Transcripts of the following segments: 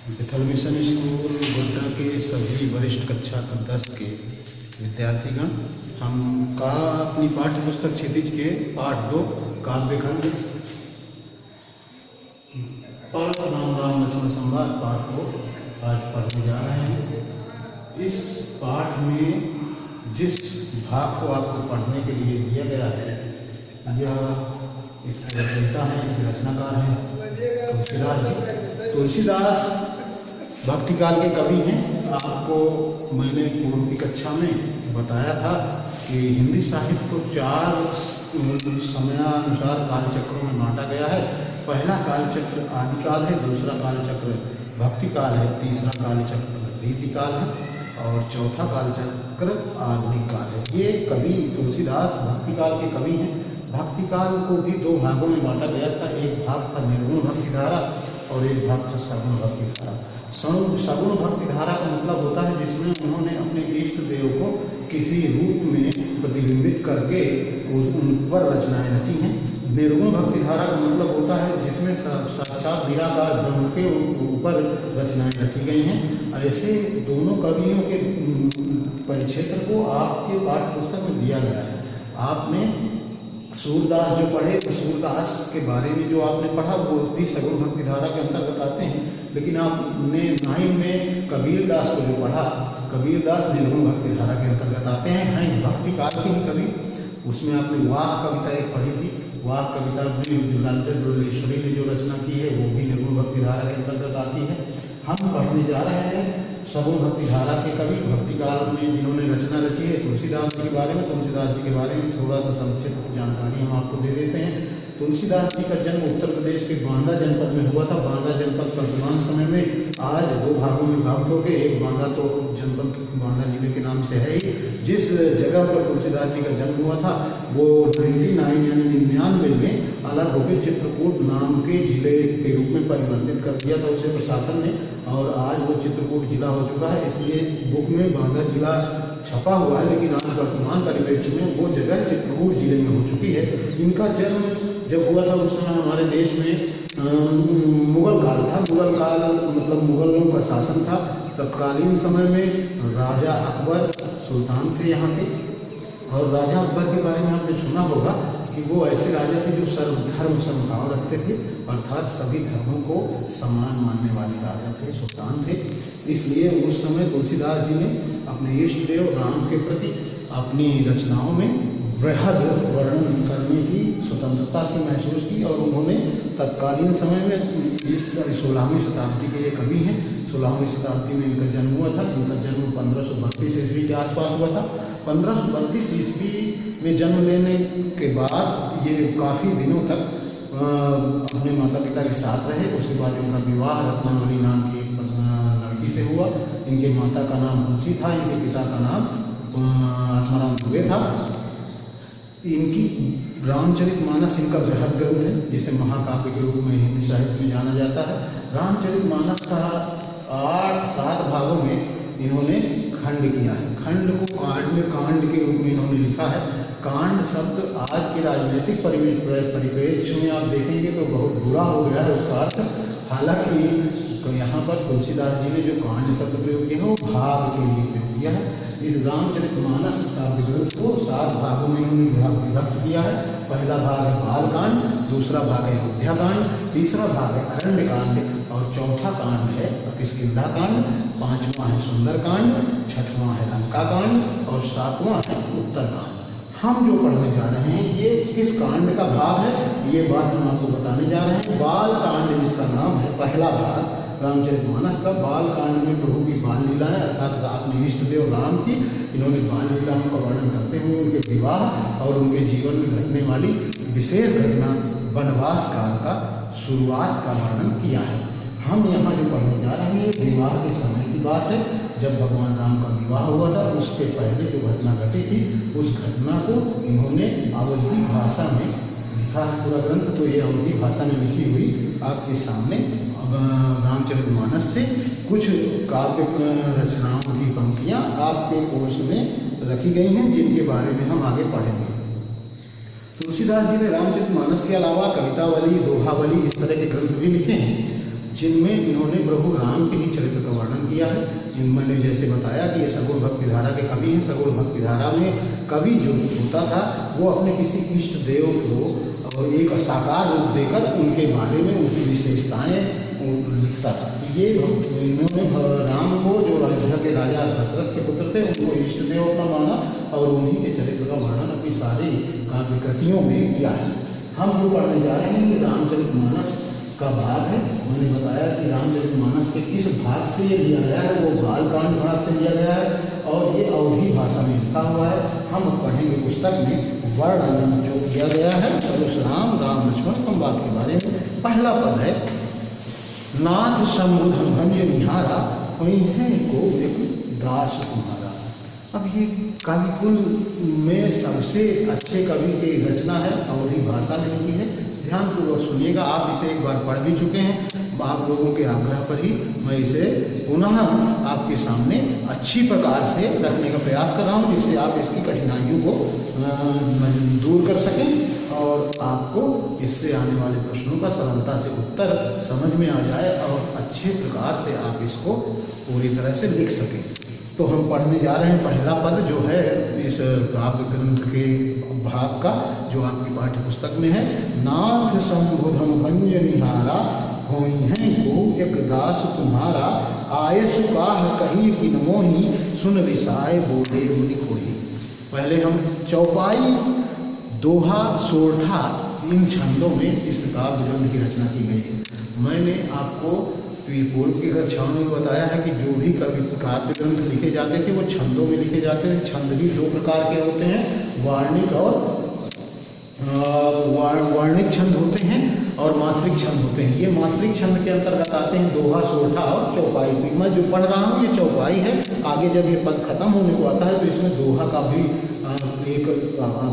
Vitthal mission school Godda के सभी वरिष्ठ कक्षा 10 के विद्यार्थीगण, हम का अपनी पाठ्य पुस्तक क्षितिज के पाठ 2 काव्यखंड पाठ राम राम लक्ष्मण संवाद पाठ को आज पढ़ने जा रहे हैं। इस पाठ में जिस भाग को आपको पढ़ने के लिए दिया गया है, यह इसके रचयिता है, इसके रचनाकार हैं तुलसीदास जी। तुलसीदास भक्ति काल के कवि हैं। आपको मैंने पूर्व की कक्षा में बताया था कि हिंदी साहित्य को 4 समयानुसार कालचक्रों में बांटा गया है। पहला कालचक्र आदिकाल है, दूसरा कालचक्र भक्ति काल है, तीसरा कालचक्र रीति काल है और चौथा कालचक्र आधुनिक काल है। ये कवि तुलसीदास भक्ति काल के कवि हैं। भक्ति काल को भी 2 भागों में बांटा गया था। एक भाग था निर्गुण भक्ति धारा और एक भाग था सगुण भक्ति धारा। सगुण भक्ति धारा का मतलब होता है जिसमें उन्होंने अपने इष्ट देव को किसी रूप में प्रतिबिंबित करके उन पर रचनाएं रची हैं। निर्गुण भक्ति धारा का मतलब होता है जिसमें साक्षात निराकार ब्रह्म के ऊपर रचनाएं रची गई हैं। ऐसे दोनों कवियों के परिक्षेत्र को आपके पाठ्य पुस्तक में दिया गया है। आपने सूरदास जो पढ़े, सूरदास के बारे में जो आपने पढ़ा वो भी सगुण भक्ति धारा के अंतर्गत आते हैं। लेकिन आपने 9 में कबीरदास को जो पढ़ा, कबीरदास निर्गुण भक्ति धारा के अंतर्गत आते हैं भक्ति काल के ही कवि। उसमें आपने वाह कविता एक पढ़ी थी। वाह कविता में जो लालचंद दुलेश्वरी ने जो रचना की है वो भी निर्गुण भक्ति धारा के अंतर्गत आती है। हम पढ़ने जा रहे हैं सगुण भक्ति धारा के कवि भक्ति काल में जिन्होंने रचना रची है तुलसीदास जी के बारे में। तुलसीदास जी के बारे में थोड़ा सा संक्षिप्त जानकारी हम आपको दे देते हैं। तुलसीदास जी का जन्म उत्तर प्रदेश के बांदा जनपद में हुआ था। बांदा जनपद वर्तमान समय में आज 2 भागों में विभाजित हो गए। एक बांदा तो जनपद बांदा जिले के नाम से है ही। जिस जगह पर तुलसीदास जी का जन्म हुआ था वो 99 में अलग होकर चित्रकूट नाम के जिले के रूप में परिवर्तित कर दिया था उसे प्रशासन ने, और आज वो चित्रकूट जिला हो चुका है। इसलिए बुक में बांदा जिला छपा हुआ है, लेकिन आज वर्तमान परिप्रेक्ष्य में वो जगह चित्रकूट जिले में हो चुकी है। इनका जन्म जब हुआ था उस समय हमारे देश में मुगल काल था। मुगल काल मतलब मुगलों का शासन था। तत्कालीन समय में राजा अकबर सुल्तान थे यहाँ के, और राजा अकबर के बारे में आपने सुना होगा कि वो ऐसे राजा थे जो सर्वधर्म समभाव रखते थे, अर्थात सभी धर्मों को समान मानने वाले राजा थे, सुल्तान थे। इसलिए उस समय तुलसीदास जी ने अपने इष्ट देव राम के प्रति अपनी रचनाओं में बृहद वर्णन करने की स्वतंत्रता से महसूस की, और उन्होंने तत्कालीन समय में इस 16वीं शताब्दी के ये कवि हैं। 16वीं शताब्दी में इनका जन्म हुआ था। इनका जन्म 1532 ईस्वी के आसपास हुआ था। 1532 ईस्वी में जन्म लेने के बाद ये काफ़ी दिनों तक अपने माता पिता के साथ रहे। उसके बाद इनका विवाह रत्नावली नाम की एक लड़की से हुआ। इनके माता का नाम तुलसी था, इनके पिता का नाम आत्माराम दुबे था। इनकी रामचरितमानस इनका बृहद ग्रंथ है जिसे महाकाव्य के रूप में हिंदी साहित्य में जाना जाता है। रामचरितमानस का 8-7 भागों में इन्होंने खंड किया है। खंड को कांड के रूप में इन्होंने लिखा है। कांड शब्द आज के राजनीतिक परिप्रेक्ष्य में आप देखेंगे तो बहुत बुरा हो गया है उसका अर्थ। हालांकि तो यहाँ पर तुलसीदास जी ने जो कांड शब्द प्रयोग किया है वो भाग के लिए प्रयोग किया है। इस रामचरितमानस काव्य ग्रंथ को 7 भागों में उन्होंने विभक्त किया है। पहला भाग है बालकांड, दूसरा भाग है अयोध्याकांड, तीसरा भाग है अरण्यकांड और चौथा कांड है किष्किंधा कांड, 5वां है सुंदरकांड, 6वां है लंकाकांड और 7वां है उत्तरकांड। हम जो पढ़ने जा रहे हैं ये किस कांड का भाग है ये बात हम आपको बताने जा रहे हैं। बाल कांड जिसका नाम है, पहला भाग रामचरितमानस का। बाल कांड में प्रभु की बाल लीला है, अर्थात अपने इष्ट देव राम की इन्होंने बाल लीलाओं का वर्णन करते हुए उनके विवाह और उनके जीवन में घटने वाली विशेष घटना वनवास काल का शुरुआत का वर्णन किया है। हम यहाँ जो पढ़ने जा रहे हैं विवाह के समय की बात है, जब भगवान राम का विवाह हुआ था। उसके पहले जो घटना घटी थी उस घटना को इन्होंने अवधी भाषा में लिखा है। पूरा ग्रंथ तो ये अवधी भाषा में लिखी हुई आपके सामने रामचरितमानस से कुछ काव्य रचनाओं की पंक्तियाँ आपके कोर्स में रखी गई हैं जिनके बारे में हम आगे पढ़ेंगे। तुलसीदास जी ने रामचरितमानस के अलावा कवितावली, दोहावली इस तरह के ग्रंथ भी लिखे हैं। जिनमें इन्होंने प्रभु राम के ही चरित्र का वर्णन किया है। मैंने जैसे बताया कि ये सगुण भक्ति धारा के कवि हैं। सगुण भक्ति धारा में कवि जो होता था वो अपने किसी इष्ट देव को एक साकार रूप देकर उनके बारे में उनकी विशेषताएं लिखता था। ये इन्होंने राम को, जो अयोध्या के राजा दशरथ के पुत्र थे, उनको इष्ट देव का माना और उन्हीं के चरित्र का वर्णन अपनी सारी काव्य कृतियों में किया है। हम जो पढ़ने जा रहे हैं ये रामचरितमानस का भाग है। मैंने बताया कि रामचरितमानस के किस भाग से ये लिया गया है, वो बालकांड भाग से लिया गया है और ये अवधी भाषा में लिखा हुआ है। हम पढ़ेंगे पुस्तक में वर्णन जो किया गया है परशुराम राम लक्ष्मण संवाद के बारे में। पहला पद है, नाथ संबुधन भंज निहारा है को एक दास तुम्हारा। अब ये कवि कुल में सबसे अच्छे कवि की रचना है, अवधी भाषा में लिखी है। ध्यानपूर्वक सुनिएगा, आप इसे एक बार पढ़ भी चुके हैं। आप लोगों के आग्रह पर ही मैं इसे पुनः आपके सामने अच्छी प्रकार से रखने का प्रयास कर रहा हूँ, जिससे आप इसकी कठिनाइयों को दूर कर सकें और आपको इससे आने वाले प्रश्नों का सरलता से उत्तर समझ में आ जाए और अच्छे प्रकार से आप इसको पूरी तरह से लिख सकें। तो हम पढ़ने जा रहे हैं पहला पद जो है इस काव्य ग्रंथ के भाग का, जो आपकी पाठ्य पुस्तक में है। नाथ संबुधम भंज निहारा होई हैं को एक दास तुम्हारा, आय सुकाह कही कि मोही सुन विसाय बोले मुनि कोई। पहले हम चौपाई, दोहा, सोरठा इन छंदों में इस काव्य ग्रंथ की रचना की गई है। मैंने आपको पूर्व की कक्षाओं में बताया है कि जो भी काव्य ग्रंथ लिखे जाते थे वो छंदों में लिखे जाते थे। छंद भी दो प्रकार के होते हैं, वार्णिक और वार्णिक छंद होते हैं और मात्रिक छंद होते हैं। ये मात्रिक छंद के अंतर्गत आते हैं दोहा, सोरठा और चौपाई। मैं जो पढ़ रहा हूँ ये चौपाई है। आगे जब ये पद खत्म होने को आता है तो इसमें दोहा का भी एक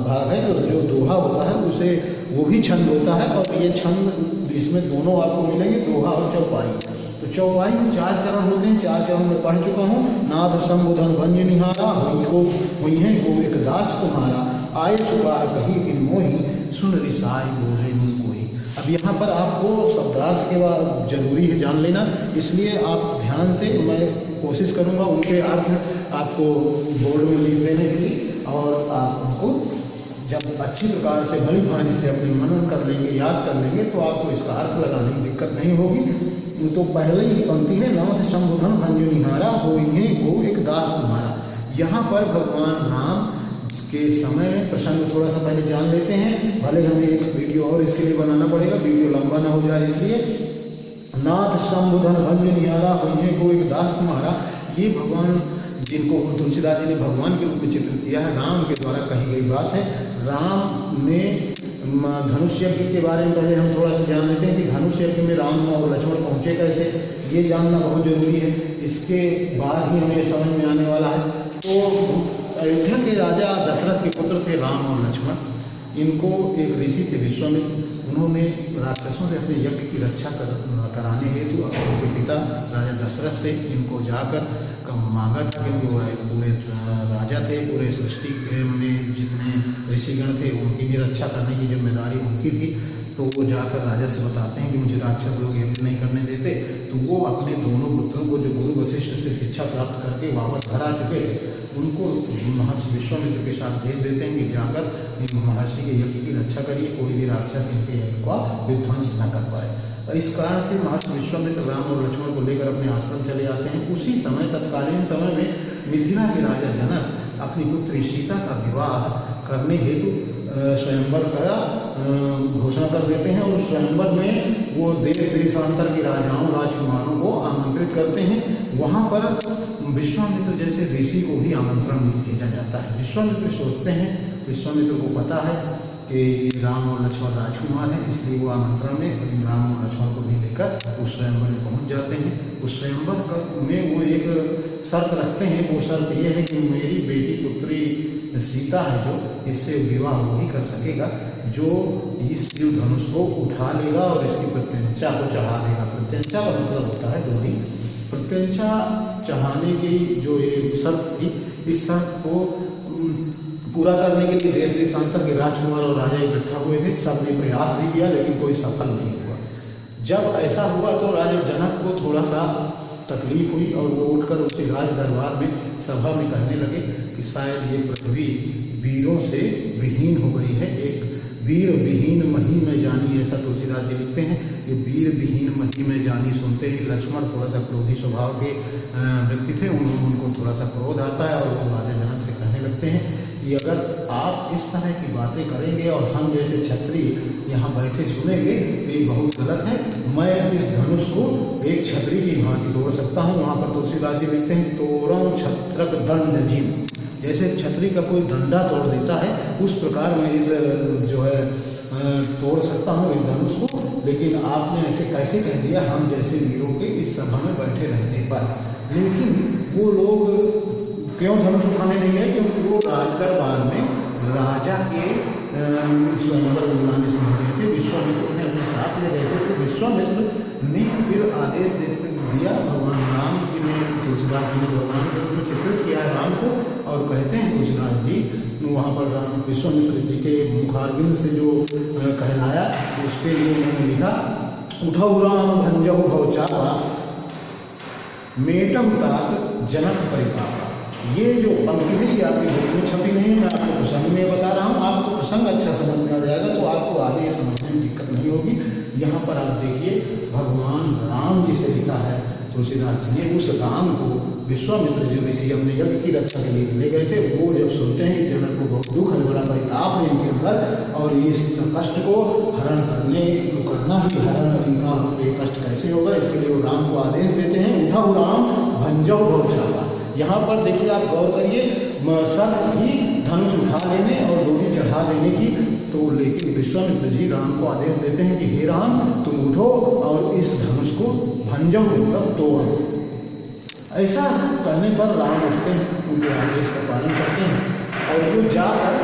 भाग है। जो दोहा होता है उसे वो भी छंद होता है और ये छंद इसमें दोनों आपको मिलेंगे, दोहा और चौपाई। तो चौपाई में 4 चरण होते हैं, 4 चरण में पढ़ चुका हूँ। नाथ संबुधन भंज निहारा हुई है को एक दास तुम्हारा, आय सुकार कही कि मोही सुन रिसाई बोले मुन कोई। अब यहाँ पर आपको शब्दार्थ के बाद जरूरी है जान लेना, इसलिए आप ध्यान से, मैं कोशिश करूँगा उनके अर्थ आपको बोर्ड में लिख देने के लिए और आप उनको जब अच्छी प्रकार से भली भांति से अपने मनन कर लेंगे, याद कर लेंगे तो आपको इसका अर्थ लगाने में दिक्कत नहीं होगी। तो पहले ही पंक्ति है, नाथ संबुधन भंज निहारा होई को एक दास तुम्हारा। यहाँ पर भगवान राम के समय में प्रसंग थोड़ा सा पहले जान लेते हैं, भले हमें एक वीडियो और इसके लिए बनाना पड़ेगा, वीडियो लंबा ना हो जाए इसलिए। नाथ संबुधन भंज निहारा होई को एक दास तुम्हारा, ये भगवान जिनको तुलसीदास जी ने भगवान के रूप में चित्रित किया है, राम के द्वारा कही गई बात है। राम ने धनुष यज्ञ के बारे में पहले हम थोड़ा सा जान लेते हैं कि धनुष यज्ञ में राम और लक्ष्मण पहुँचे कैसे, ये जानना बहुत जरूरी है। इसके बाद ही हमें समझ में आने वाला है। तो अयोध्या के राजा दशरथ के पुत्र थे राम और लक्ष्मण। इनको एक ऋषि थे विश्वामित्र, उन्होंने राक्षसों से अपने यज्ञ की रक्षा कराने हेतु उनके पिता राजा दशरथ से इनको जाकर मांगा था, क्योंकि वो पूरे राजा थे, पूरे सृष्टि में जितने ऋषिगण थे उनकी भी रक्षा करने की जिम्मेदारी उनकी थी। तो वो जाकर राजा से बताते हैं कि मुझे राक्षस लोग यज्ञ नहीं करने देते। तो वो अपने दोनों पुत्रों को जो गुरु वशिष्ठ से शिक्षा प्राप्त करके वापस घर आ चुके थे, उनको महर्षि विश्वामित्र के साथ भेज देते हैं कि जाकर महर्षि के यज्ञ की रक्षा करिए, कोई भी राक्षस इनके यज्ञ का विध्वंस न कर पाए। इस कारण से महर्षि विश्वामित्र राम और लक्ष्मण को लेकर अपने आश्रम चले जाते हैं। उसी समय तत्कालीन समय में मिथिला के राजा जनक अपनी पुत्री सीता का विवाह करने हेतु स्वयंवर का घोषणा कर देते हैं और स्वयंवर में वो देश देशांतर के राजाओं राजकुमारों को आमंत्रित करते हैं। वहाँ पर विश्वामित्र जैसे ऋषि को भी आमंत्रण भेजा जाता है। विश्वामित्र सोचते हैं, विश्वामित्र को पता है कि राम और लक्ष्मण राजकुमार हैं, इसलिए वो आमंत्रण में राम और लक्ष्मण को भी लेकर उस स्वयंवर में पहुंच जाते हैं। उस स्वयंवर में वो एक शर्त रखते हैं, वो शर्त ये है कि मेरी बेटी पुत्री सीता है जो, इससे विवाह वही कर सकेगा जो इस शिव धनुष को उठा लेगा और इसकी प्रत्यंचा को चढ़ा देगा। प्रत्यंचा का मतलब होता है डोरी। प्रत्यंचा चढ़ाने की जो ये शर्त थी, इस शर्त को पूरा करने के लिए देश देशांतर के राजकुमार और राजा इकट्ठा हुए थे। सबने प्रयास भी किया लेकिन कोई सफल नहीं हुआ। जब ऐसा हुआ तो राजा जनक को थोड़ा सा तकलीफ हुई और वो उठकर उसी राज दरबार में सभा में कहने लगे कि शायद ये पृथ्वी वीरों से विहीन हो गई है। एक वीर विहीन मही में जानी, ऐसा तुलसीदास जी लिखते हैं। ये वीर विहीन मही में जानी सुनते ही लक्ष्मण थोड़ा सा क्रोधी स्वभाव के व्यक्ति थे, उनको थोड़ा सा क्रोध आता है और वो राजा जनक से कहने लगते हैं कि अगर आप इस तरह की बातें करेंगे और हम जैसे क्षत्रिय यहाँ बैठे सुनेंगे तो ये बहुत गलत है। मैं इस धनुष को एक छतरी की भांति तोड़ सकता हूँ। वहाँ पर तुलसीदास जी लिखते हैं तोरम छत्रक दंड जीव, जैसे छतरी का कोई डंडा तोड़ देता है उस प्रकार मैं इस जो है तोड़ सकता हूँ इस धनुष को। लेकिन आपने ऐसे कैसे कह दिया हम जैसे वीरों के इस सभा में बैठे रहने पर। लेकिन वो लोग क्यों धनुष उठाने नहीं गए? क्योंकि वो राजदरबार में राजा के स्वयंवर बुलाने से गए थे। विश्वामित्र ने अपने साथ ले गए थे, तो विश्वामित्र ने फिर आदेश दिया भगवान राम जी ने, तुलसीदास जी ने भगवान के रूप में चित्रित किया है राम को। और कहते हैं तुलसीदास जी वहाँ पर राम विश्वामित्र जी के मुखारबिंद से जो कहलाया उसके लिए उन्होंने लिखा उठऊ राम भंजऊ भवचापा मेटम तात जनक परिपापा। ये जो पंक्ति है ये आपकी बुक में छपी नहीं है, मैं आपको प्रसंग में बता रहा हूँ। आपको प्रसंग अच्छा समझ में आ जाएगा तो आपको आगे ये समझने में दिक्कत नहीं होगी। यहाँ पर आप देखिए भगवान राम जी से लिखा है तुलसीदास जी ने। उस राम को विश्वामित्र जो ऋषि अपने यज्ञ की रक्षा के लिए ले गए थे, वो जब सुनते हैं कि जनक को बहुत दुख है, बड़ा परिताप है इनके अंदर और इस कष्ट को हरण करना ही हरण इनका ये कष्ट कैसे होगा, इसके लिए वो राम को आदेश देते हैं उठाओ राम भंजऊ भवचापा। यहाँ पर देखिए आप गौर करिए, शर्त थी धनुष उठा लेने और डोरी चढ़ा लेने की, तो लेकिन विश्वामित्र जी राम को आदेश देते हैं कि हे राम तुम उठो और इस धनुष को भंजो मतलब तोड़ दो। ऐसा कहने पर राम उठते हैं, उनके आदेश का पालन करते हैं और वो जाकर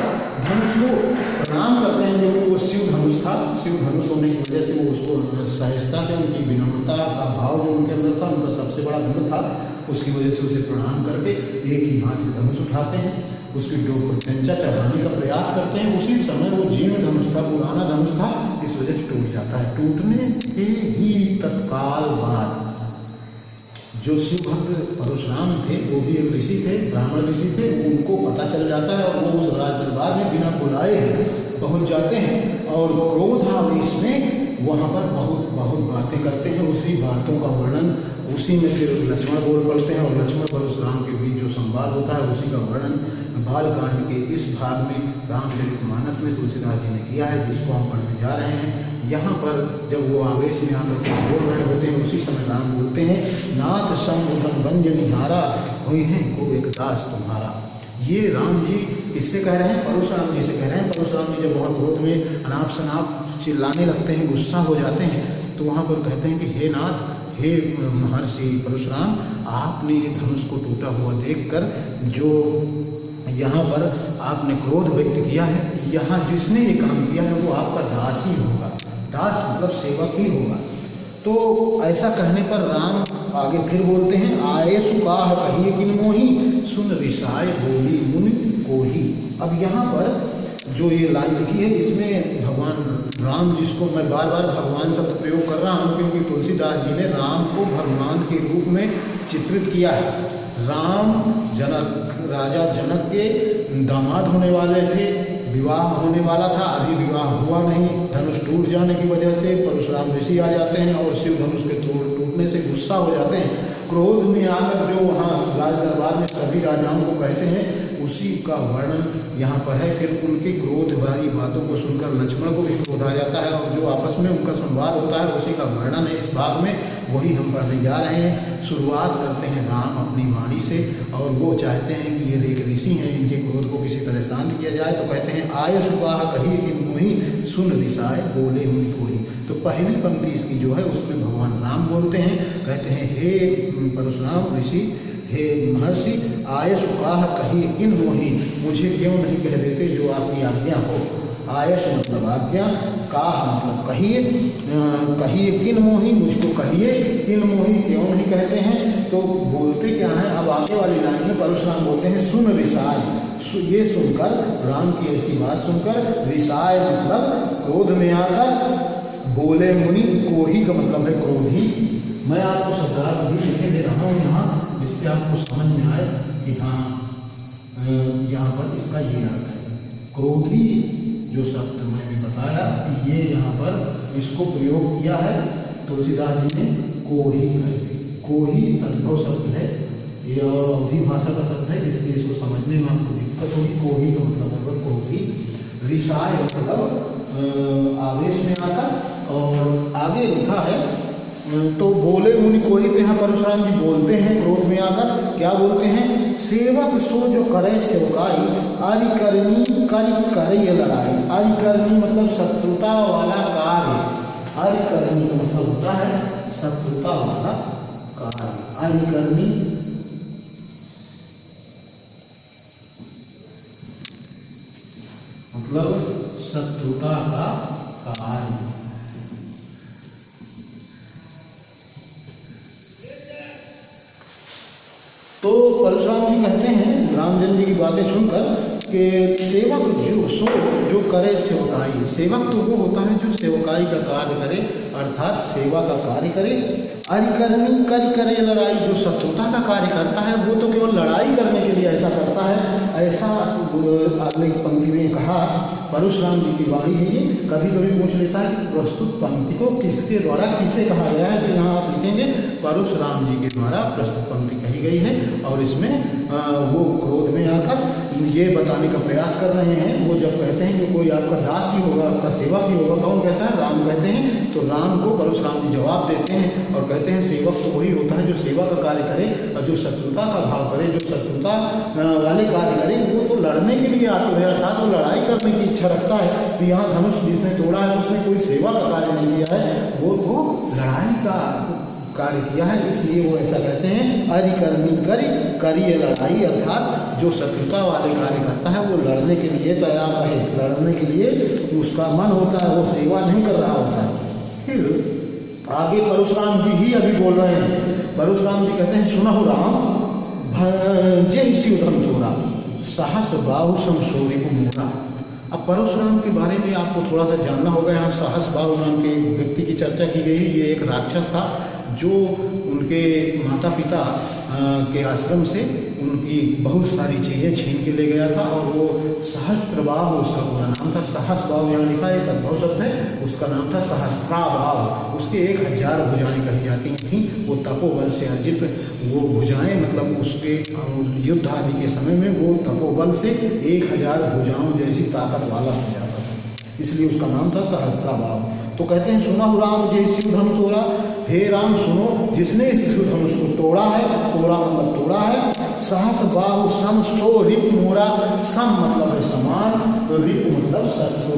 धनुष को प्रणाम करते हैं, क्योंकि वो शिव धनुष था। शिव धनुष होने की वजह से वो उसको सहजता से, उनकी विनम्रता का भाव जो उनके अंदर था, उनका सबसे बड़ा गुण था, उसकी वजह से उसे प्रणाम करके एक ही हाथ से धनुष उठाते हैं, उसकी जो प्रत्यंचा चढ़ाने का प्रयास करते हैं। उसी समय वो जीर्ण धनुष था, पुराना धनुष था, इस वजह से टूट जाता है। टूटने के ही तत्काल बाद जो शिव भक्त परशुराम थे, वो भी एक ऋषि थे, ब्राह्मण ऋषि थे, उनको पता चल जाता है और वो उस राज दरबार में बिना बुलाए पहुंच जाते हैं और क्रोधावेश में वहाँ पर बहुत बातें करते हैं। उसी बातों का वर्णन उसी में फिर लक्ष्मण बोल पड़ते हैं और लक्ष्मण परशुराम के बीच जो संवाद होता है उसी का वर्णन बालकांड के इस भाग में रामचरितमानस में तुलसीदास जी ने किया है, जिसको हम पढ़ने जा रहे हैं। यहाँ पर जब वो आवेश में आकर के बोल रहे होते हैं उसी समय राम बोलते हैं नाथ समुधम गंज निहारा हुई है को एक दास तुम्हारा। ये राम जी किससे कह रहे हैं? परशुराम जी से कह रहे हैं। परशुराम जी जब वहाँ क्रोध में अनाप शनाप चिल्लाने लगते हैं, गुस्सा हो जाते हैं, तो वहाँ पर कहते हैं कि हे नाथ, हे महर्षि परशुराम, आपने ये धनुष को टूटा हुआ देखकर जो यहाँ पर आपने क्रोध व्यक्त किया है, यहाँ जिसने ये काम किया है वो आपका दास ही होगा। दास मतलब सेवक ही होगा। तो ऐसा कहने पर राम आगे फिर बोलते हैं आए सुकाह कहिए किन मोही सुन रिसाय बोली मुनि को ही। अब यहाँ पर जो ये लाइन लिखी है इसमें भगवान राम, जिसको मैं बार बार भगवान शब्द प्रयोग कर रहा हूँ क्योंकि तुलसीदास जी ने राम को भगवान के रूप में चित्रित किया है। राम राजा जनक के दामाद होने वाले थे, विवाह होने वाला था, अभी विवाह हुआ नहीं। धनुष टूट जाने की वजह से परशुराम ऋषि आ जाते हैं और शिव धनुष के टूटने से गुस्सा हो जाते हैं। क्रोध में आकर जो वहाँ राज दरबार में सभी राजाओं को कहते हैं उसी का वर्णन यहाँ पर है। फिर उनके क्रोध वाली बातों को सुनकर लक्ष्मण को भी क्रोध आ जाता है और जो आपस में उनका संवाद होता है उसी का वर्णन है इस भाग में, वही हम पढ़ने जा रहे हैं। शुरुआत करते हैं राम अपनी वाणी से और वो चाहते हैं कि ये एक ऋषि हैं, इनके क्रोध को किसी तरह शांत किया जाए। तो कहते हैं आय सुबाह कही कि मोही सुन रिसाए बोले मुनि कोही। तो पहली पंक्ति इसकी जो है उसमें भगवान राम बोलते हैं, कहते हैं हे परशुराम ऋषि, हे महर्षि, आय सुकाह कही किन मोही, मुझे क्यों नहीं कह देते जो आपकी आज्ञा हो। आयस मतलब आज्ञा, काह मतलब कहिए, कहिए किन मोही, मुझको कहिए, किन मोही क्यों नहीं कहते हैं। तो बोलते क्या है, अब आगे वाली लाइन में परशुराम बोलते हैं सुन रिसाय। ये सुनकर, राम की ऐसी बात सुनकर, रिसाय मतलब क्रोध में आकर बोले मुनि कोही का मतलब है क्रोधी। मैं आपको शब्दार्थ भी लिखे दे रहा हूँ यहाँ, जिससे आपको समझ में आए कि हाँ यहाँ पर इसका ये अर्थ है। क्रोधी जो शब्द मैंने बताया कि ये यहाँ पर इसको प्रयोग किया है तुलसीदास जी ने कोही करके। कोही तद्भव शब्द है ये और अवधी भाषा का शब्द है, इसलिए इसको समझने में आपको दिक्कत होगी। कोही का मतलब होगा कोही, रिसाय मतलब आवेश में आकर। और आगे लिखा है तो बोले मुनि कोही, तो यहाँ परशुराम जी बोलते हैं क्रोध में आकर, क्या बोलते हैं? सेवक सो जो करे सेवकाई, आदि करनी करी करे ये लड़ाई। आदि करनी मतलब शत्रुता वाला कार्य, आदि करनी का मतलब होता है शत्रुता वाला कार्य। आदि करनी मतलब शत्रुता का कार्य। तो परशुराम जी कहते हैं रामचंद्र जी की बातें सुनकर कि सेवक जो करे सेवकाई। सेवक तो वो होता है जो सेवकाई का कार्य करे, अर्थात सेवा का कार्य करे। अरिकर्मी करी करे लड़ाई, जो शत्रुता का कार्य करता है वो तो केवल लड़ाई करने के लिए ऐसा करता है। ऐसा अगले पंक्ति में कहा, परशुराम जी की वाणी है ये। कभी कभी पूछ लेता है कि प्रस्तुत पंक्ति को किसके द्वारा किसे कहा गया है, तो यहाँ आप लिखेंगे परशुराम जी के द्वारा प्रस्तुत पंक्ति कही गई है। और इसमें वो क्रोध में आकर ये बताने का प्रयास कर रहे हैं। वो जब कहते हैं कि कोई आपका दास ही होगा, आपका सेवक ही होगा, कौन कहता है? राम कहते हैं। तो राम को परशुराम जी जवाब देते हैं और कहते हैं सेवक तो वही होता है जो सेवा का कार्य करे, और जो शत्रुता का भाव करे, जो शत्रुता वाले कार्य करे, वो तो लड़ने के लिए आतुर है, अर्थात वो लड़ाई करने की इच्छा रखता है। तो यहाँ धनुष जिसने तोड़ा है उसने कोई सेवा का कार्य नहीं किया है, वो तो लड़ाई का कार्य किया है, इसलिए वो ऐसा कहते हैं। अरिकर्मी करी लड़ाई, अर्थात जो शत्रुता वाले कार्य करता है वो लड़ने के लिए तैयार रहे, लड़ने के लिए उसका मन होता है, वो सेवा नहीं कर रहा होता है। फिर आगे परशुराम जी ही अभी बोल रहे हैं। परशुराम जी कहते हैं सुनहु राम जय शिवधम तोरा, सहस बाहु सम सोरिपु मोरा। अब परशुराम के बारे में आपको थोड़ा सा जानना होगा। यहाँ सहस बाहु नाम के व्यक्ति की चर्चा की गई। ये एक राक्षस था जो उनके माता पिता के आश्रम से उनकी बहुत सारी चीज़ें छीन के ले गया था, और वो सहस्त्रबाहु उसका पूरा नाम था। सहस्रबाहु यहाँ लिखा है, तद्भव शब्द है, उसका नाम था सहस्त्राबाहु। उसके 1000 भुजाएं कही जाती थीं। वो तपोबल से अर्जित वो भुजाएं, मतलब उसके युद्ध आदि के समय में वो तपोबल से 1000 भुजाओं जैसी ताकत वाला हो जाता था, इसलिए उसका नाम था सहस्त्राबाहु। तो कहते हैं सुनहु राम जय शिव धनुष तोड़ा, हे राम सुनो जिसने इस शिव धनुष को तोड़ा है, तोड़ा मतलब तोड़ा है। सहस बाहु सम सो रिप मोरा, सम मतलब है समान, तो रिप मतलब शत्रु।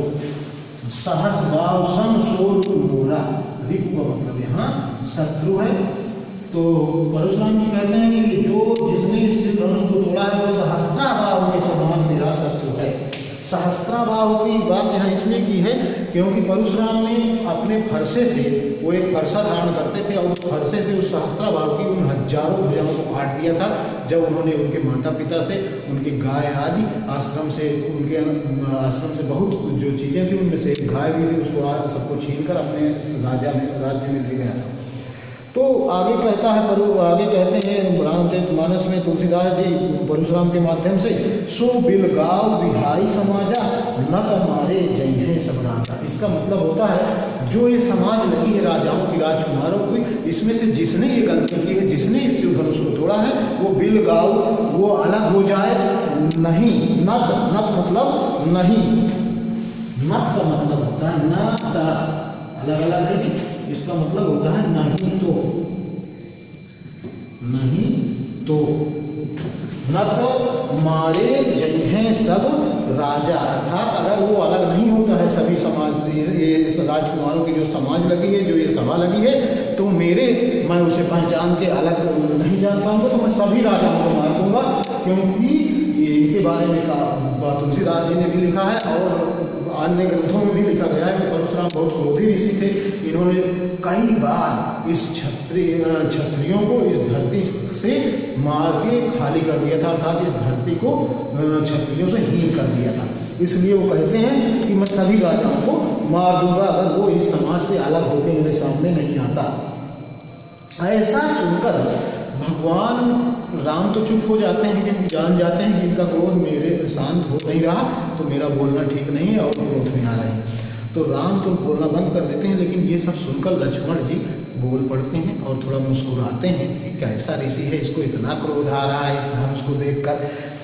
सहस बाहु सम सो मोरा, रिप मतलब यहाँ शत्रु है। तो परशुराम जी कहते हैं कि जो जिसने इस शिव धनुष को तोड़ा है वो सहस्त्राबाहु के समान मेरा शत्रु है। सहस्त्राबाहु की बात यहाँ इसलिए की है क्योंकि परशुराम ने अपने फरसे से, वो एक फरसा धारण करते थे, और उस फरसे से उस सहस्त्राबाहु की उन हजारों भुजाओं को काट दिया था। जब उन्होंने उनके माता पिता से, उनकी गाय आदि आश्रम से, उनके आश्रम से बहुत जो चीज़ें थी उनमें से एक गाय भी थी, उसको सबको छीन कर अपने राज्य में ले गया था। तो आगे कहता है आगे कहते हैं रामचरितमानस में तुलसीदास जी परशुराम के माध्यम से, सो बिलगाव विहाई समाजा न मारे जय है सब राजा। इसका मतलब होता है जो ये समाज लगी है राजाओं की, राजकुमारों की, इसमें से जिसने ये गलती की है, जिसने इस शिव धनुष को तोड़ा है, वो बिलगाव वो अलग हो जाए। नहीं नत, नत मतलब नहीं, नत का मतलब होता है न, अलग अलग है, इसका मतलब होता है नहीं तो, नहीं तो। न तो मारे जय हैं सब राजा, अर्थात अगर वो अलग नहीं होता है सभी समाज, ये राजकुमारों की जो समाज लगी है, जो ये सभा लगी है, तो मैं उसे पहचान के अलग नहीं जान पाऊंगा, तो मैं सभी राजाओं को मार दूंगा। क्योंकि इनके बारे में तुलसीदास जी ने भी लिखा है और अन्य ग्रंथों में भी लिखा गया है कि परशुराम बहुत क्रोधी ऋषि थे। इन्होंने कई बार इस क्षत्रियों को इस धरती से मार के खाली कर दिया था, अर्थात इस धरती को क्षत्रियों से हीन कर दिया था। इसलिए वो कहते हैं कि मैं सभी राजाओं को मार दूंगा अगर वो इस समाज वहाँ से अलग होकर मेरे सामने नहीं आता। ऐसा सुनकर भगवान राम तो चुप हो जाते हैं, क्योंकि जान जाते हैं कि इनका क्रोध मेरे शांत हो नहीं रहा, तो मेरा बोलना ठीक नहीं है और क्रोध में आ रहे हैं। तो राम तो बोलना बंद कर देते हैं, लेकिन ये सब सुनकर लक्ष्मण जी बोल पड़ते हैं और थोड़ा मुस्कुराते हैं कि कैसा ऋषि है, इसको इतना क्रोध आ रहा है इस धनुष को देखकर।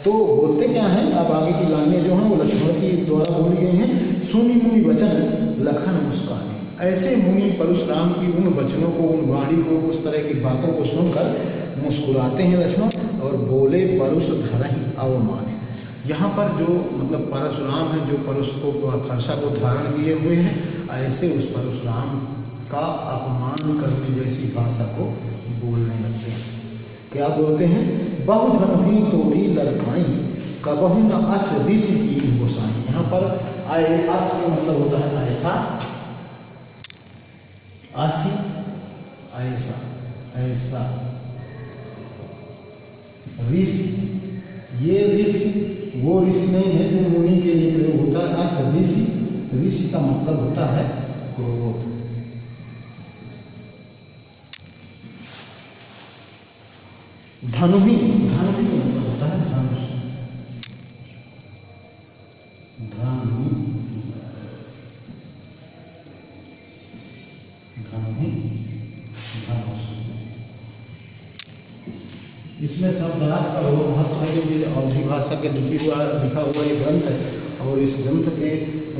तो बोलते क्या हैं, अब आगे की लाइनें जो हैं वो लक्ष्मण की द्वारा बोली गई हैं। सुनी मुनि वचन लखन मुस्काने। ऐसे मुनि परशुराम की उन वचनों को, उन वाणी को, उस तरह की बातों को सुनकर मुस्कुराते हैं लक्ष्मण और बोले परुष धरहि अवमाने। यहाँ पर जो मतलब परशुराम है, जो परुष को फरसा को धारण किए हुए हैं, ऐसे उस परशुराम का अपमान करने जैसी भाषा को बोलने लगते हैं। क्या बोलते हैं, बहु धनुहि तोड़ी लड़काई कबहु न अस ऋषि की गोसाई। यहाँ पर आए अस का मतलब होता है ऐसा, असी ऐसा, ऐसा ऋषि, ये ऋषि वो ऋषि नहीं है जो मुनि के लिए प्रयोग होता है। अस ऋषि, ऋषि का मतलब होता है क्रोध। धनुहि, धनुहि का मतलब होता है धनुष, धनुहि, धनुहि धनुष। इसमें शब्दार्थ का बहुत महत्व है, क्योंकि अवधी भाषा के लिखा हुआ ये ग्रंथ है और इस ग्रंथ के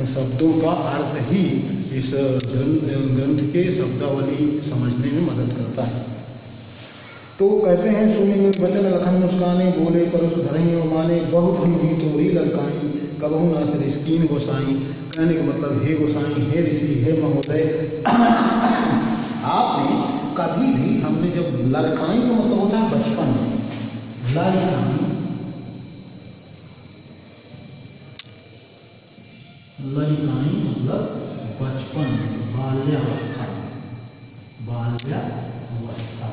शब्दों का अर्थ ही इस ग्रंथ के शब्दावली समझने में मदद करता है। तो कहते हैं, सुनि मुनि वचन लखन मुस्काने बोले परुष धरहि अवमाने बहु धनुहि तोड़ी ललकाई कबहु न अस ऋषि कीन गोसाई। कहने का मतलब, हे गोसाई, हे ऋषि, हे महोदय, आपने कभी भी, हमने जब ललकाई का मतलब होता है बचपन में, ललकाई, ललकाई मतलब बचपन, बाल्यावस्था, बाल्यावस्था।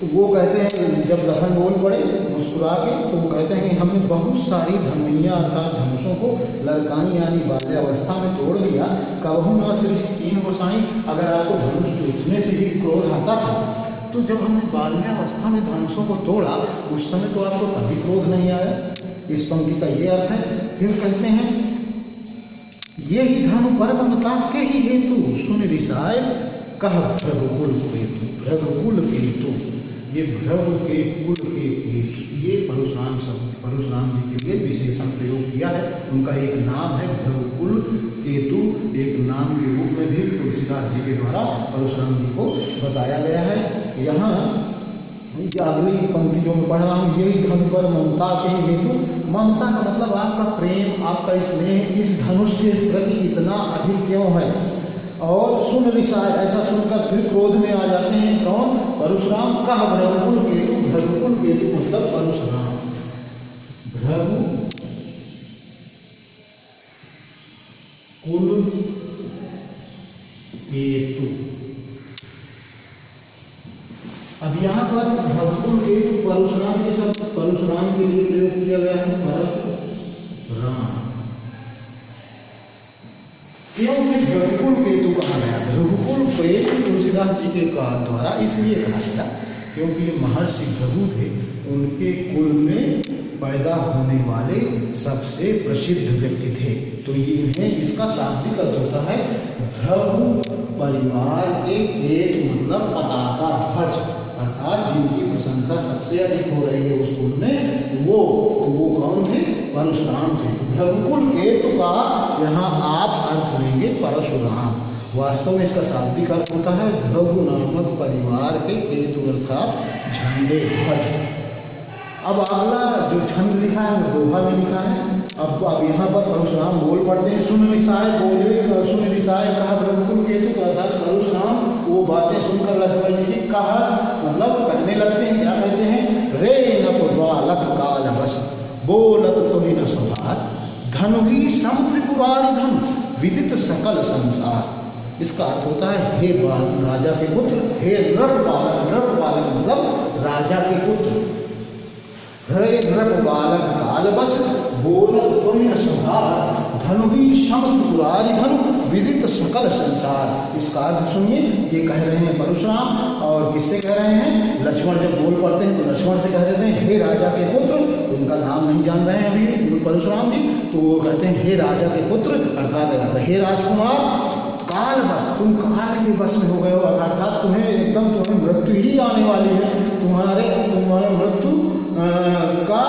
तो वो कहते हैं, जब लखन बोल पड़े मुस्कुरा के, तो वो कहते हैं कि हमने बहुत सारी धनुइयाँ अर्थात धनुषों को लड़काई यानी बाल्यावस्था में तोड़ दिया। कबहु न सिर्फ तीन गोसाई, अगर आपको धनुष टूटने से ही क्रोध आता था, तो जब हमने बाल्यावस्था में धनुषों को तोड़ा, उस समय तो आपको कभी क्रोध नहीं आया। इस पंक्ति का ये अर्थ है। फिर कहते हैं, ये ही धनु पर्वता के ही हेतु सुन रिसाय कह भ्रगुकुल केतु। भ्रगुकुल केतु, ये भ्रग के कुल के केतु, ये परशुराम शब्द परशुराम जी के लिए विशेषण प्रयोग किया है। उनका एक नाम है भ्रगुकुल केतु, एक नाम के रूप में भी तुलसीदास जी के द्वारा परशुराम जी को बताया गया है। यहाँ अगली पंक्ति जो मैं पढ़ रहा हूँ, यही धनु पर ममता के हेतु। ममता का मतलब आपका प्रेम, आपका स्नेह इस धनुष के प्रति इतना अधिक क्यों है। और सुन रिसाय, ऐसा सुनकर फिर क्रोध में आ जाते हैं कौन, परशुराम। कह भ्रगुकुल केतु, भ्रगुकुल केतु मतलब परशुराम, भ्रगुकुल केतु। अब यहाँ पर भ्रगुकुल केतु परशुराम के शब्द परशुराम के लिए प्रयोग किया गया है, परशुराम। क्यों भ्रगुकुल केतु कहा गया? भ्रगुकुल केतु तुलसीदास जी के द्वारा इसलिए कहा गया क्योंकि ये महर्षि भृगु थे, उनके कुल में पैदा होने वाले सबसे प्रसिद्ध व्यक्ति थे। तो ये इन्हें, इसका शाब्दिक अर्थ होता है भृगु परिवार के केतु मतलब पताका ध्वज, अर्थात जिनकी प्रशंसा सबसे अधिक हो रही है उस कुल में, वो कौन थे? परशुराम थे। भ्रगुकुल केतु का यहाँ आप अर्थ लेंगे परशुराम। वास्तव में इसका शाब्दिक अर्थ होता है भृगु नामक परिवार के केतु अर्थात झंडे, ध्वज। अब अगला जो छंद लिखा है वो दोहा में लिखा है। अब यहाँ पर परशुराम बोल पड़ते हैं, सुन रिसाय बोले, सुन रिसाय कहा भ्रगुकुल केतु अर्थात परशुराम वो बातें सुनकर लक्ष्मण जी कहा मतलब कहने लगते हैं। क्या कहते हैं? रे नपुरबालक काल बस बोलत तो ही न सवार धनुहि सम त्रिपुरारि धन विदित सकल संसार। इसका अर्थ होता है हे बाल राजा के पुत्र, हे नृप पालक, नृप पालक मतलब राजा के पुत्र। है नृप बालक काल बस बोलत तुम संहार धनु ही सम त्रिपुरारि धनु विदित सकल संसार। इसका अर्थ सुनिए, ये कह रहे हैं परशुराम और किससे कह रहे हैं? लक्ष्मण जब बोल पड़ते हैं तो लक्ष्मण से कह रहे हैं हे राजा के पुत्र, उनका नाम नहीं जान रहे हैं अभी परशुराम जी, तो वो कहते हैं हे राजा के पुत्र, अर्थात हे राजकुमार, काल बस, तुम काल के बस में हो गए हो, अर्थात तुम्हें एकदम तुम्हें मृत्यु ही आने वाली है, तुम्हारे मृत्यु का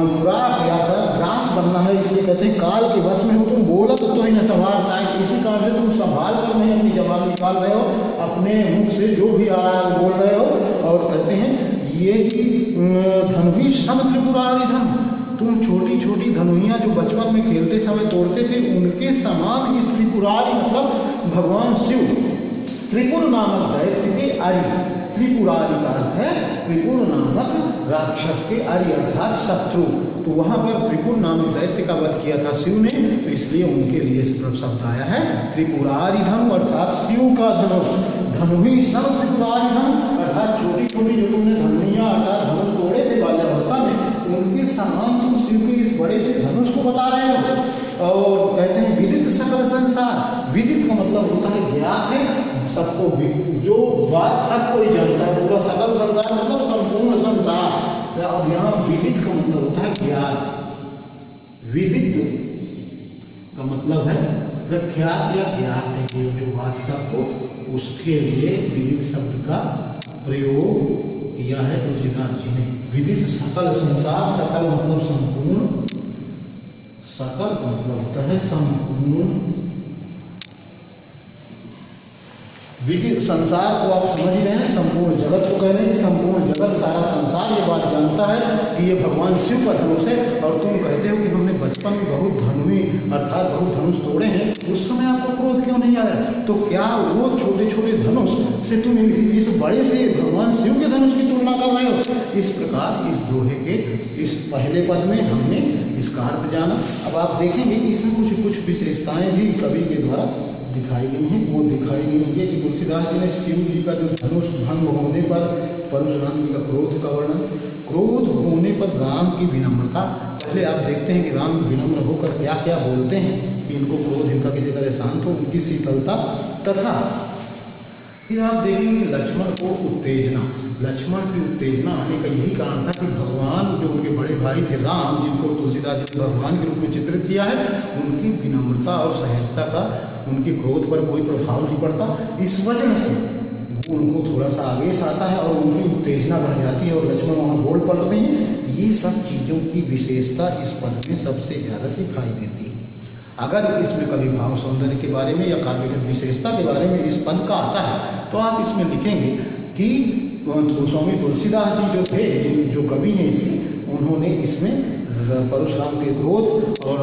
खुराक या फिर ग्रास बनना है, इसलिए कहते हैं काल के बस में हो तुम। बोला तो ही न संभाल, शायद इसी कारण से तुम संभाल कर नहीं अपनी जबान निकाल रहे हो, अपने मुख से जो भी आ रहा है बोल रहे हो। और कहते हैं ये ही धनुही सम त्रिपुरारि धन, तुम छोटी छोटी धनुइयाँ जो बचपन में खेलते समय तोड़ते थे, उनके समान इस त्रिपुरारि मतलब भगवान शिव त्रिपुर नामक दैत्य के अरि, त्रिपुरारि का अर्थ है त्रिपुर नामक राक्षस के अरि अर्थात शत्रु, तो वहाँ पर त्रिपुर नामक दैत्य का वध किया था शिव ने, तो इसलिए उनके लिए शब्द आया है त्रिपुरारि धनु अर्थात शिव का धनुष। धनु ही सब त्रिपुरारि धनु अर्थात छोटी छोटी जो तुमने धनुइयाँ अर्थात धनुष तोड़े थे बाल्यावस्था में, उनके समान तुम शिव के इस बड़े से धनुष को बता रहे हो। और कहते हैं विदित सकल संसार, विदित का मतलब होता है ज्ञात है, सबको जो बात सबको ही जानता है, पूरा सकल संसार मतलब संपूर्ण संसार। अब यहाँ विदित का मतलब होता है ज्ञात, विदित का मतलब है प्रख्यात या ज्ञात है, ये जो बात सबको, उसके लिए विदित शब्द का प्रयोग किया है तुलसीदास जी ने। विदित सकल संसार, सकल मतलब संपूर्ण, सकल मतलब होता है संपूर्ण, विदित संसार को आप समझ ही रहे हैं, संपूर्ण जगत को कह रहे हैं कि संपूर्ण जगत सारा संसार ये बात जानता है कि ये भगवान शिव का धनुष है। और तुम कहते हो कि हमने बचपन में बहुत धनुई अर्थात बहुत धनुष तोड़े हैं, उस समय आपको क्रोध क्यों नहीं आया? तो क्या वो छोटे छोटे धनुष से तुम इस बड़े से भगवान शिव के धनुष की तुलना कर रहे हो? इस प्रकार इस दोहे के इस पहले पद में हमने इसका अर्थ जाना। अब आप देखेंगे कि इसमें कुछ विशेषताएं भी कवि के द्वारा दिखाई गई हैं। वो दिखाई गई है कि तुलसीदास जी ने शिव जी का जो धनुष भंग होने पर परशुराम जी का क्रोध का वर्णन, क्रोध होने पर राम की विनम्रता, पहले आप देखते हैं कि राम विनम्र होकर क्या क्या बोलते हैं कि इनको क्रोध इनका किसी तरह शांत हो, उनकी शीतलता, तथा फिर आप देखेंगे लक्ष्मण को उत्तेजना, लक्ष्मण की उत्तेजना आने का यही कारण था कि भगवान जो उनके बड़े भाई थे राम, जिनको तुलसीदास जी ने भगवान के रूप में चित्रित किया है, उनकी विनम्रता और सहजता का उनके क्रोध पर कोई प्रभाव नहीं पड़ता। इस वजह से उनको थोड़ा सा आवेश आता है और उनकी उत्तेजना बढ़ जाती है और लक्ष्मण वहाँ बोल पड़ते हैं। ये सब चीज़ों की विशेषता इस पद में सबसे ज़्यादा दिखाई देती है। अगर इसमें कभी भाव सौंदर्य के बारे में या काव्यगत विशेषता के बारे में इस पद का आता है तो आप इसमें लिखेंगे कि गोस्वामी तुलसीदास जी जो थे, जो कवि हैं इसके, उन्होंने इसमें परशुराम के क्रोध और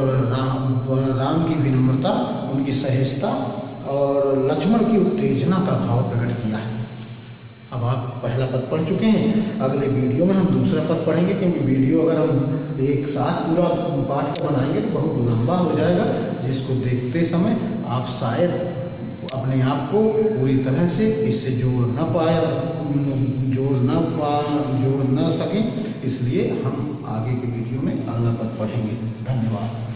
राम की विनम्रता, उनकी सहजता और लक्ष्मण की उत्तेजना का भाव प्रकट किया है। अब आप पहला पद पढ़ चुके हैं, अगले वीडियो में हम दूसरा पद पढ़ेंगे, क्योंकि वीडियो अगर हम एक साथ पूरा पाठ का बनाएंगे तो बहुत लंबा हो जाएगा, जिसको देखते समय आप शायद अपने आप को पूरी तरह से इससे जोड़ न सकें। इसलिए हम आगे के वीडियो में अगला पद पढ़ेंगे। धन्यवाद।